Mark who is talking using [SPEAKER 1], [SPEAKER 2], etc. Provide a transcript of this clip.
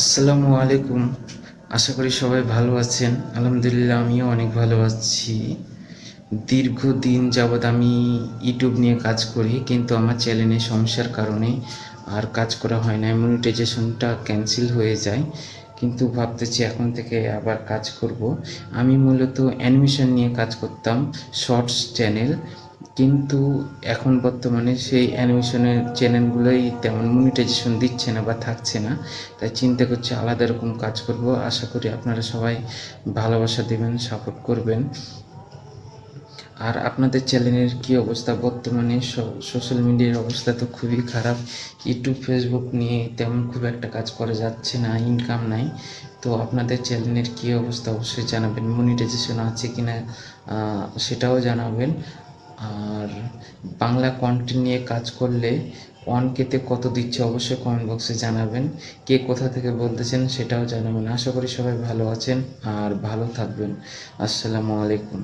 [SPEAKER 1] আসসালামু আলাইকুম। আশা করি সবাই ভালো আছেন। আলহামদুলিল্লাহ আমিও অনেক ভালো আছি। দীর্ঘদিন যাবৎ আমি ইউটিউব নিয়ে কাজ করি, কিন্তু আমার চ্যানেলে সমস্যার কারণে আর কাজ করা হয় না। মনিটাইজেশনটা ক্যান্সেল হয়ে যায়, কিন্তু ভাবতেছি এখন থেকে আবার কাজ করব। আমি মূলত অ্যানিমেশন নিয়ে কাজ করতাম, শর্টস চ্যানেল, কিন্তু এখন বর্তমানে সেই অ্যানিমেশনের চ্যানেলগুলোই তেমন মনিটাইজেশন দিচ্ছে না বা থাকছে না। তাই চিন্তা করছি আলাদা রকম কাজ করব। আশা করি আপনারা সবাই ভালোবাসা দেবেন, সাপোর্ট করবেন। আর আপনাদের চ্যানেলের কী অবস্থা? বর্তমানে সোশ্যাল মিডিয়ার অবস্থা তো খুবই খারাপ। ইউটিউব ফেসবুক নিয়ে তেমন খুব একটা কাজ করা যাচ্ছে না, ইনকাম নাই। তো আপনাদের চ্যানেলের কী অবস্থা অবশ্যই জানাবেন। মনিটাইজেশন আছে কি না সেটাও জানাবেন। আর বাংলা কন্টেন্ট নিয়ে কাজ করলে 1K-তে কত দিচ্ছে অবশ্যই কমেন্ট বক্সে জানাবেন। কে কোথা থেকে বলতেছেন সেটাও জানাবেন। আশা করি সবাই ভালো আছেন আর ভালো থাকবেন। আসসালামু আলাইকুম।